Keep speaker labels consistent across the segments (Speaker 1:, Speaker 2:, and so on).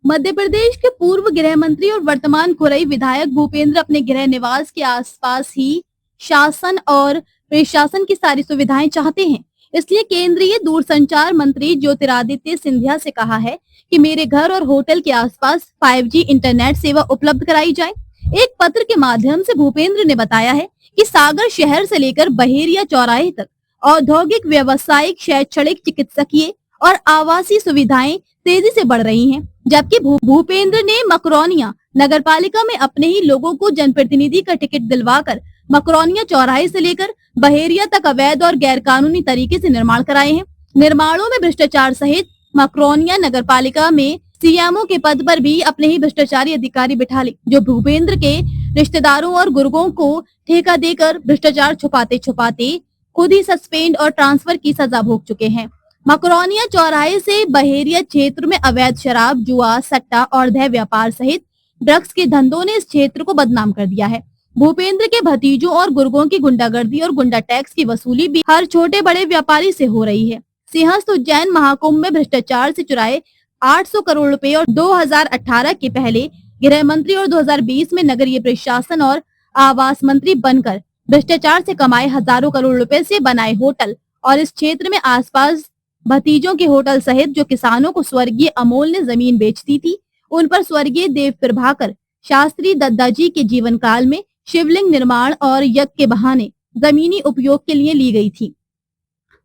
Speaker 1: मध्य प्रदेश के पूर्व गृह मंत्री और वर्तमान खुरई विधायक भूपेंद्र अपने गृह निवास के आसपास ही शासन और प्रशासन की सारी सुविधाएं चाहते हैं। इसलिए केंद्रीय दूरसंचार मंत्री ज्योतिरादित्य सिंधिया से कहा है कि मेरे घर और होटल के आसपास 5G इंटरनेट सेवा उपलब्ध कराई जाए। एक पत्र के माध्यम से भूपेंद्र ने बताया है कि सागर शहर से लेकर बहेरिया चौराहे तक औद्योगिक, व्यावसायिक, शैक्षणिक, चिकित्सकीय और आवासीय सुविधाएं तेजी से बढ़ रही हैं। जबकि भूपेंद्र ने मकरौनिया नगर पालिका में अपने ही लोगों को जनप्रतिनिधि का टिकट दिलवाकर मकरौनिया चौराहे से लेकर बहेरिया तक अवैध और गैर कानूनी तरीके से निर्माण कराए हैं। निर्माणों में भ्रष्टाचार सहित मकरौनिया नगर पालिका में सीएमओ के पद पर भी अपने ही भ्रष्टाचारी अधिकारी बिठा ले, जो भूपेंद्र के रिश्तेदारों और गुर्गों को ठेका देकर भ्रष्टाचार छुपाते छुपाते खुद ही सस्पेंड और ट्रांसफर की सजा भोग चुके हैं। मकरौनिया चौराहे से बहेरिया क्षेत्र में अवैध शराब, जुआ, सट्टा और धय व्यापार सहित ड्रग्स के धंधों ने इस क्षेत्र को बदनाम कर दिया है। भूपेंद्र के भतीजों और गुर्गों की गुंडागर्दी और गुंडा टैक्स की वसूली भी हर छोटे बड़े व्यापारी से हो रही है। सिंहस्थ उज्जैन महाकुंभ में भ्रष्टाचार से चुराए 800 करोड़ रुपए और 2018 के पहले गृह मंत्री और 2020 में नगरीय प्रशासन और आवास मंत्री बनकर भ्रष्टाचार से कमाए हजारों करोड़ रुपए से बनाए होटल और इस क्षेत्र में आसपास भतीजों के होटल सहित जो किसानों को स्वर्गीय अमोल ने जमीन बेचती थी, उन पर स्वर्गीय देव प्रभाकर शास्त्री दद्दा जी के जीवन काल में शिवलिंग निर्माण और यज्ञ के बहाने जमीनी उपयोग के लिए ली गई थी।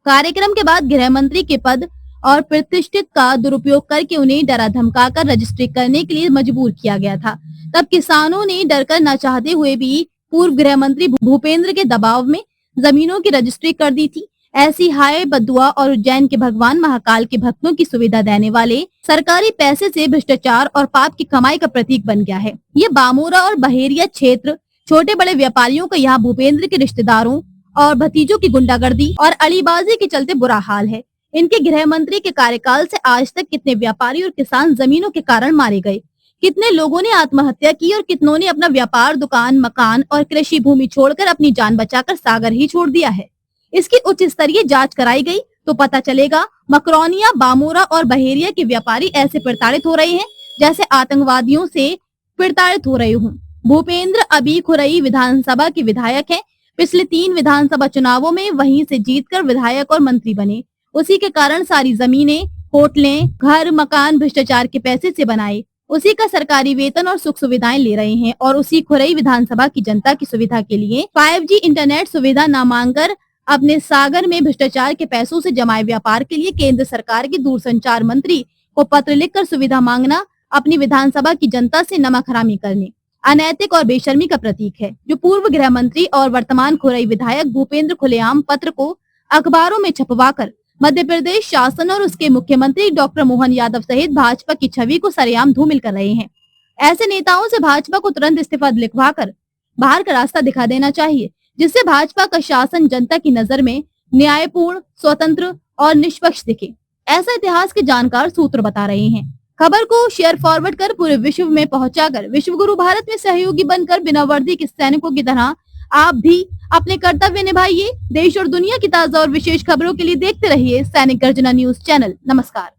Speaker 1: कार्यक्रम के बाद गृह मंत्री के पद और प्रतिष्ठित का दुरुपयोग करके उन्हें डरा धमकाकर रजिस्ट्री करने के लिए मजबूर किया गया था। तब किसानों ने डरकर न चाहते हुए भी पूर्व गृह मंत्री भूपेंद्र के दबाव में जमीनों की रजिस्ट्री कर दी थी। ऐसी हाय बदुआ और उज्जैन के भगवान महाकाल के भक्तों की सुविधा देने वाले सरकारी पैसे से भ्रष्टाचार और पाप की कमाई का प्रतीक बन गया है। ये बामोरा और बहेरिया क्षेत्र छोटे बड़े व्यापारियों का यहाँ भूपेंद्र के रिश्तेदारों और भतीजों की गुंडागर्दी और अड़ीबाजी के चलते बुरा हाल है। इनके गृह मंत्री के कार्यकाल से आज तक कितने व्यापारी और किसान जमीनों के कारण मारे गए, कितने लोगों ने आत्महत्या की और कितनों ने अपना व्यापार, दुकान, मकान और कृषि भूमि छोड़कर अपनी जान बचाकर सागर ही छोड़ दिया है। इसकी उच्च स्तरीय जांच कराई गई तो पता चलेगा मकरौनिया, बामोरा और बहेरिया के व्यापारी ऐसे प्रताड़ित हो रहे हैं जैसे आतंकवादियों से प्रताड़ित हो रहे हों। भूपेंद्र अभी खुरई विधानसभा के विधायक हैं। पिछले 3 विधानसभा चुनावों में वहीं से जीतकर विधायक और मंत्री बने। उसी के कारण सारी जमीनें, होटलें, घर, मकान भ्रष्टाचार के पैसे से बनाए। उसी का सरकारी वेतन और सुख सुविधाएं ले रहे हैं और उसी खुरई विधानसभा की जनता की सुविधा के लिए 5G इंटरनेट सुविधा न मांगकर अपने सागर में भ्रष्टाचार के पैसों से जमाए व्यापार के लिए केंद्र सरकार के दूरसंचार मंत्री को पत्र लिखकर सुविधा मांगना अपनी विधानसभा की जनता से नमक हरामी करने, अनैतिक और बेशर्मी का प्रतीक है। जो पूर्व गृह मंत्री और वर्तमान खुरई विधायक भूपेंद्र खुलेआम पत्र को अखबारों में छपवाकर मध्य प्रदेश शासन और उसके मुख्यमंत्री डॉक्टर मोहन यादव सहित भाजपा की छवि को सरेआम धूमिल कर रहे हैं। ऐसे नेताओं से भाजपा को तुरंत इस्तीफा लिखवाकर बाहर का रास्ता दिखा देना चाहिए, जिससे भाजपा का शासन जनता की नजर में न्यायपूर्ण, स्वतंत्र और निष्पक्ष दिखे। ऐसा इतिहास के जानकार सूत्र बता रहे हैं। खबर को शेयर फॉरवर्ड कर पूरे विश्व में पहुंचाकर विश्व गुरु भारत में सहयोगी बनकर बिना वर्दी के सैनिकों की तरह आप भी अपने कर्तव्य निभाइए। देश और दुनिया की ताजा और विशेष खबरों के लिए देखते रहिए सैनिक गर्जना न्यूज चैनल। नमस्कार।